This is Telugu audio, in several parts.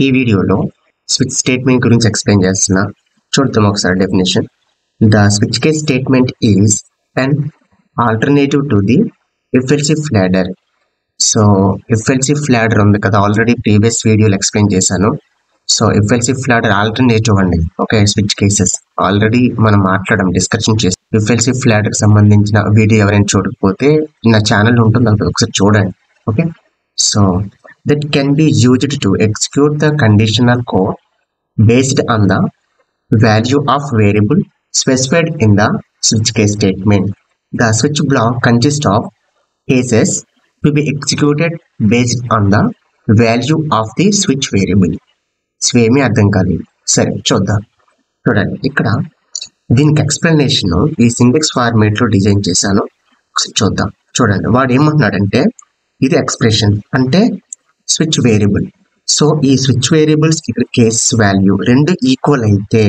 ఈ వీడియోలో స్విచ్ స్టేట్మెంట్ గురించి ఎక్స్ప్లెయిన్ చేస్తున్నా. చూద్దాం ఒకసారి definition. The switch case statement is an alternative to the if else if ladder. So if else if ladder ఉంది కదా, ఆల్రెడీ ప్రీవియస్ వీడియోలో ఎక్స్ప్లెయిన్ చేశాను. So if else if ladder alternative అండి. ఓకే, స్విచ్ కేసెస్ ఆల్రెడీ మనం డిస్కషన్ చేస్తాం. ఇఫ్ ఎల్స్ ఇఫ్ లాడర్ సంబంధించిన వీడియో ఎవరైనా చూడకపోతే నా ఛానల్ ఉంటుంది, అది ఒకసారి చూడండి. Okay, so that can be used to execute the conditional code based on the value of variable specified in the switch case statement. The switch block consists of cases to be executed based on the value of the switch variable. స్వేమీ అర్థం కాలేదు. సరే చూద్దాం. చూడండి, ఇక్కడ దీనికి ఎక్స్ప్లెనేషన్ ఈ సింటెక్స్ ఫార్మేట్లో డిజైన్ చేశాను. చూద్దాం. చూడండి, వాడు ఏమంటున్నాడంటే ఇది ఎక్స్ప్రెషన్ అంటే స్విచ్ వేరియబుల్. సో ఈ స్విచ్ వేరియబుల్స్ ఇక్కడ కేస్ వాల్యూ రెండు ఈక్వల్ అయితే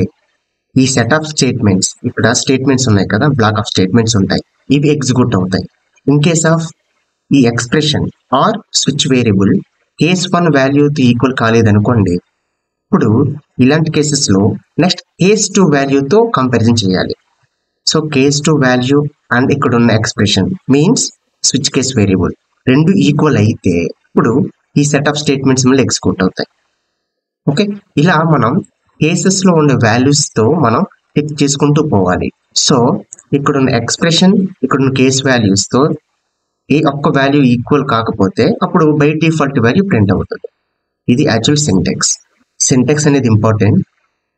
ఈ సెట్ ఆఫ్ స్టేట్మెంట్స్, ఇక్కడ స్టేట్మెంట్స్ ఉన్నాయి కదా, బ్లాక్ ఆఫ్ స్టేట్మెంట్స్ ఉంటాయి, ఇవి ఎగ్జిక్యూట్ అవుతాయి. ఇన్ కేస్ ఆఫ్ ఈ expression or switch variable case 1 వాల్యూతో ఈక్వల్ కాలేదనుకోండి, ఇప్పుడు ఇలాంటి కేసెస్లో నెక్స్ట్ కేస్ 2 వాల్యూతో కంపారిజన్ చేయాలి. సో కేస్ 2 వాల్యూ అండ్ ఇక్కడ ఉన్న expression means switch case variable రెండు ఈక్వల్ అయితే ఇప్పుడు ఈ సెట్ ఆఫ్ స్టేట్మెంట్స్ మళ్ళీ ఎగ్జిక్యూట్ అవుతాయి. ఓకే, ఇలా మనం కేసెస్లో ఉండే వాల్యూస్తో మనం చెక్ చేసుకుంటూ పోవాలి. సో ఇక్కడ ఉన్న ఎక్స్ప్రెషన్ ఇక్కడ ఉన్న కేస్ వాల్యూస్తో ఏ ఒక్క వాల్యూ ఈక్వల్ కాకపోతే అప్పుడు బై డిఫాల్ట్ వాల్యూ ప్రింట్ అవుతుంది. ఇది యాక్చువల్ సింటెక్స్. సింటెక్స్ అనేది ఇంపార్టెంట్.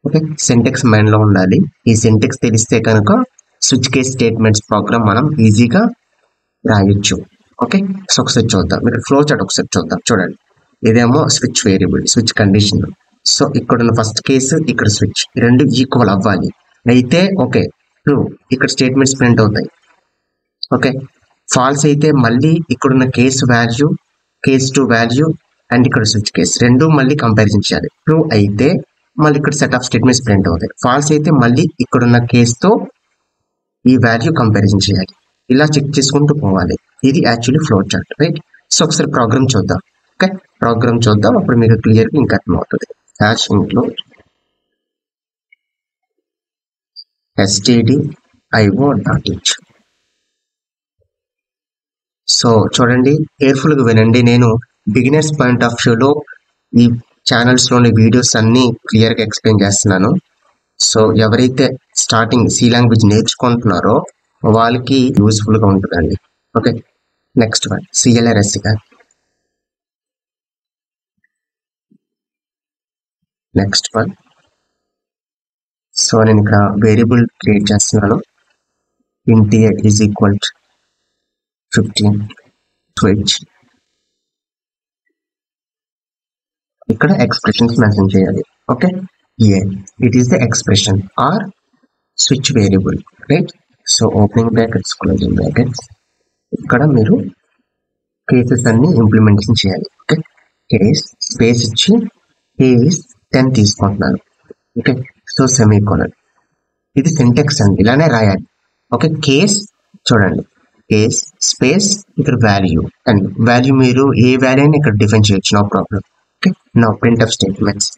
ఓకే, సింటెక్స్ మైండ్లో ఉండాలి. ఈ సింటెక్స్ తెలిస్తే కనుక స్విచ్ కేస్ స్టేట్మెంట్స్ ప్రోగ్రామ్ మనం ఈజీగా రాయొచ్చు. ఓకే, సో ఒకసారి చూద్దాం. మీరు ఫ్లో చార్ట్ ఒకసారి చూద్దాం. చూడండి, ఇదేమో switch variable, switch condition. So ఇక్కడ ఉన్న ఫస్ట్ కేసు, ఇక్కడ స్విచ్ రెండు ఈక్వల్ అవ్వాలి. అయితే ఓకే ట్రూ, ఇక్కడ స్టేట్మెంట్స్ ప్రింట్ అవుతాయి. ఓకే, ఫాల్స్ అయితే మళ్ళీ ఇక్కడున్న case value, case 2 value and ఇక్కడ స్విచ్ కేస్ రెండు మళ్ళీ కంపారిజన్ చేయాలి. ట్రూ అయితే మళ్ళీ ఇక్కడ సెట్ ఆఫ్ స్టేట్మెంట్స్ ప్రింట్ అవుతాయి. ఫాల్స్ అయితే మళ్ళీ ఇక్కడున్న కేసుతో ఈ వాల్యూ కంపారిజన్ చేయాలి. ఇలా చెక్ చేసుకుంటూ పోవాలి. ఇది actually flow chart, right? So ఒకసారి ప్రోగ్రామ్ చూద్దాం. ఓకే, ప్రోగ్రామ్ చూద్దాం, అప్పుడు మీకు క్లియర్గా ఇంకా అర్థమవుతుంది. Hash include stdio.h. సో చూడండి, కేర్ఫుల్గా వినండి. నేను బిగినర్స్ పాయింట్ ఆఫ్ వ్యూలో ఈ ఛానల్స్లోని వీడియోస్ అన్నీ క్లియర్గా ఎక్స్ప్లెయిన్ చేస్తున్నాను. సో ఎవరైతే స్టార్టింగ్ సి లాంగ్వేజ్ నేర్చుకుంటున్నారో వాళ్ళకి యూస్ఫుల్గా ఉంటుందండి. ఓకే, నెక్స్ట్ వన్ CLRSగా. నెక్స్ట్ వన్, సో నేను ఇక్కడ వేరియబుల్ క్రియేట్ చేస్తున్నాను. int a is equal 15 switch. ఇక్కడ ఎక్స్ప్రెషన్స్ మెన్షన్ చేయాలి. Okay, it is the expression or switch variable, right? So opening brackets, closing brackets, ఇక్కడ మీరు కేసెస్ అన్ని ఇంప్లిమెంటేషన్ చేయాలి. ఓకే, కేస్ స్పేస్ ఇచ్చి కేస్ 10 తీసుకుంటున్నాను. Okay, so semicolon. ఇది సింటెక్స్ అండి, ఇలానే రాయాలి. ఓకే, కేస్ చూడండి, కేస్ స్పేస్ ఇక్కడ వాల్యూ అండ్ వాల్యూ మీరు ఏ వాల్యూ అయినా ఇక్కడ డిఫైన్ చేయొచ్చు, no problem. Okay, now printf statements.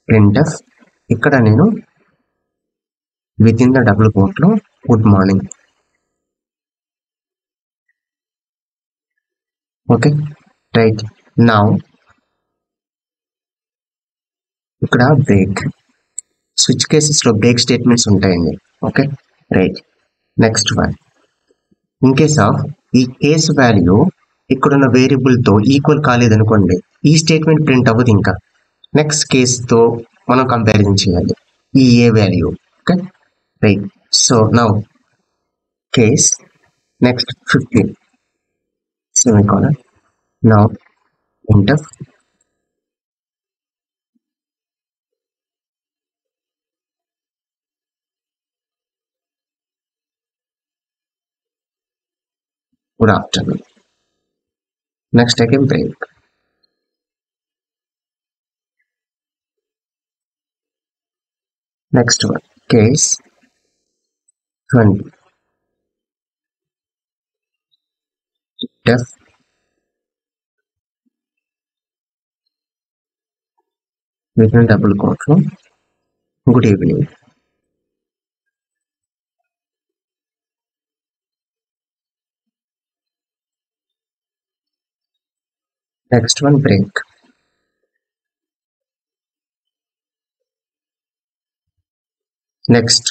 Printf ఇక్కడ నేను విత్ ఇన్ ద డబుల్ కోట్లో good morning. Okay, right. Now ఇక్కడ బ్రేక్, స్విచ్ కేసెస్లో బ్రేక్ స్టేట్మెంట్స్ ఉంటాయండి. Okay, right. Next one, in case of ఈ కేస్ వాల్యూ ఇక్కడున్న వేరియబుల్తో ఈక్వల్ కాలేదనుకోండి, ఈ స్టేట్మెంట్ ప్రింట్ అవ్వదు. ఇంకా నెక్స్ట్ కేసుతో మనం కంపారిజన్ చేయాలి ఈ a value. Okay, right. So now case next 15 semicolon. Now printf good afternoon. Next again break. Next one, case 20 def. within double quote లో good evening. Next one, break. Next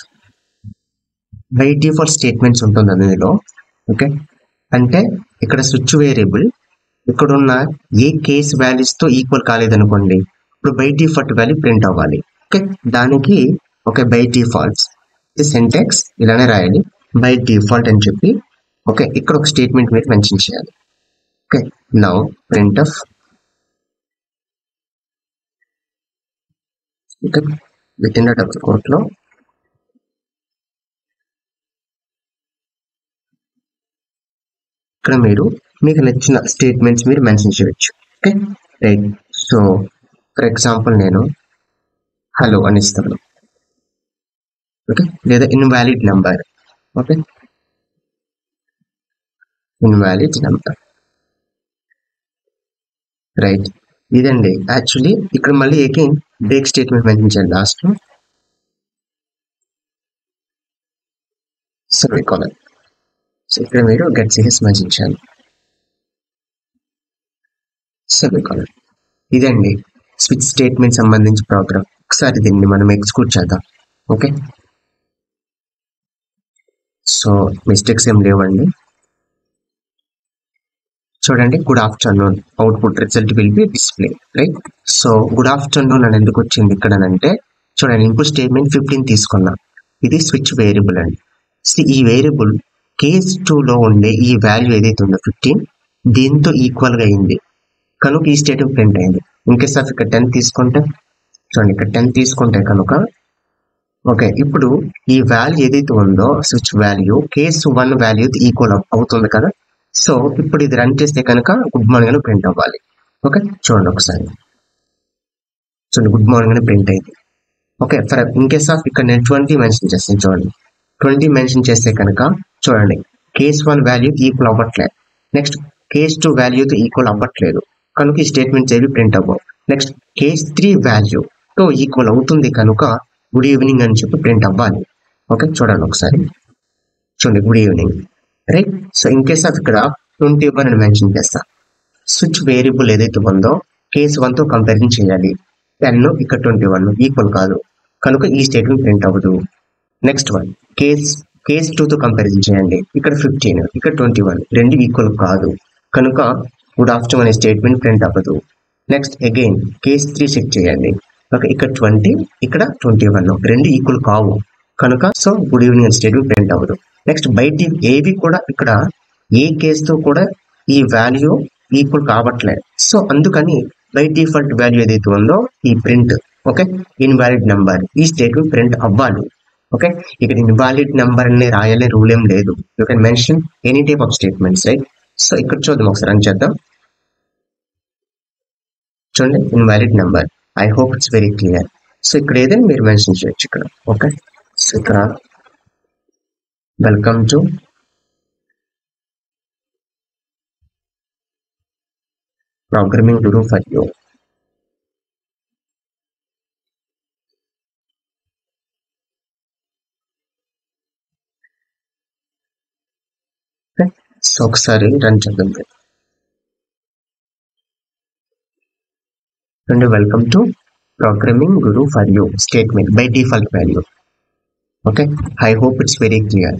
by default statements ఉంటుంది అందులో. ఓకే, అంటే ఇక్కడ స్విచ్ వేరియబుల్ ఇక్కడ ఉన్న ఏ కేస్ వాల్యూస్తో ఈక్వల్ కాలేదనుకోండి, ఇప్పుడు బై డిఫాల్ట్ వాల్యూ ప్రింట్ అవ్వాలి. ఓకే, దానికి ఓకే బై డిఫాల్ట్స్ ఇది సింటాక్స్ ఇలానే రాయాలి, బై డిఫాల్ట్ అని చెప్పి. ఓకే, ఇక్కడ ఒక స్టేట్మెంట్ మీరు మెన్షన్ చేయాలి. Okay, now printf okay within the double కోట్లో ఇక్కడ మీరు మీకు నచ్చిన స్టేట్మెంట్స్ మీరు మెన్షన్ చేయొచ్చు. Okay right. So for example నేను హలో అని ఇస్తాను. ఓకే, లేదా invalid number. Okay, invalid number right. ఇదండి యాక్చువల్లీ ఇక్కడ మళ్ళీ అగైన్ బ్రేక్ స్టేట్మెంట్ మెన్షన్ చేయాలి లాస్ట్లో. సెమికోలన్. సో ఇక్కడ మీరు గెట్ సిరీస్ మెన్షన్ చేయాలి, సెమికోలన్. ఇదండి స్విచ్ స్టేట్మెంట్ సంబంధించి ప్రోగ్రామ్. ఒకసారి దీన్ని మనం ఎగ్జిక్యూట్ చేద్దాం. ఓకే, సో మిస్టేక్స్ ఏం లేవండి. చూడండి, good afternoon output result will be display right. So good afternoon అని ఎందుకు వచ్చింది ఇక్కడ అంటే, చూడండి ఇన్పుట్ స్టేట్మెంట్ 15 తీసుకున్నా, ఇది స్విచ్ వేరియబుల్ అండి. ఈ వేరియబుల్ కేస్ 2లో ఉండే ఈ వాల్యూ ఏదైతే ఉందో 15 దీంతో ఈక్వల్గా అయింది కనుక ఈ స్టేట్మెంట్ ప్రింట్ అయింది. ఇన్కేస్ ఆఫ్ ఇక్కడ 10 తీసుకుంటే, చూడండి ఇక్కడ 10 తీసుకుంటే కనుక ఓకే ఇప్పుడు ఈ వాల్యూ ఏదైతే ఉందో switch value case 1 value equal అవుతుంది కదా. సో ఇప్పుడు ఇది రన్ చేస్తే కనుక గుడ్ మార్నింగ్ అని ప్రింట్ అవ్వాలి. ఓకే చూడండి ఒకసారి, చూడండి గుడ్ మార్నింగ్ అని ప్రింట్ అయింది. ఓకే, ఫర్ ఇన్కేస్ ఆఫ్ ఇక్కడ నేను 20 మెన్షన్ చేస్తాను. చూడండి 20 మెన్షన్ చేస్తే కనుక చూడండి కేస్ 1 వాల్యూ ఈక్వల్ అవ్వట్లేదు, నెక్స్ట్ కేస్ 2 వాల్యూతో ఈక్వల్ అవ్వట్లేదు కనుక ఈ స్టేట్మెంట్స్ ఏవి ప్రింట్ అవ్వవు. నెక్స్ట్ కేస్ 3 వాల్యూతో ఈక్వల్ అవుతుంది కనుక గుడ్ ఈవినింగ్ అని చెప్పి ప్రింట్ అవ్వాలి. ఓకే చూడండి ఒకసారి, చూడండి good evening right. So in case of ఇక్కడ 21 అని మెన్షన్ చేస్తా, స్విచ్ వేరియబుల్ ఏదైతే ఉందో కేస్ 1తో కంపారిజన్ చేయాలి. 10 ఇక్కడ 21 ఈక్వల్ కాదు కనుక ఈ స్టేట్మెంట్ ప్రింట్ అవ్వదు. నెక్స్ట్ వన్ కేస్ 2తో కంపారిజన్ చేయండి, ఇక్కడ 15 ఇక్కడ 21 రెండు ఈక్వల్ కాదు కనుక గుడ్ ఆఫ్టర్నూన్ అనే స్టేట్మెంట్ ప్రింట్ అవ్వదు. నెక్స్ట్ అగైన్ కేస్ 3 చెక్ చేయండి, ఓకే ఇక్కడ 20 ఇక్కడ 21 రెండు ఈక్వల్ కావు కనుక సో గుడ్ ఈవినింగ్ అనే స్టేట్మెంట్ ప్రింట్ అవ్వదు. నెక్స్ట్ బయట ఏవి కూడా ఇక్కడ ఏ కేసుతో కూడా ఈ వాల్యూ ఈక్వల్ కావట్లేదు. సో అందుకని బై డిఫాల్ట్ వాల్యూ ఏదైతే ఉందో ఈ ప్రింట్ ఓకే ఇన్వాలిడ్ నెంబర్ ఈ స్టేట్మెంట్ ప్రింట్ అవ్వాలి. ఓకే, ఇక్కడ ఇన్వాలిడ్ నెంబర్ అనే రాయాలనే రూల్ ఏం లేదు, you can mention any type of statements right. So ఇక్కడ చూద్దాం ఒకసారి రన్ చేద్దాం. చూడండి invalid number, I hope it's very clear. So ఇక్కడ ఏదైనా మీరు మెన్షన్ చేయొచ్చు ఇక్కడ. ఓకే, సో ఇక్కడ welcome to programming Guru for you. So ఒకసారి రన్ చేద్దాం. And welcome to programming Guru for you statement by default value. Okay, I hope it's very clear.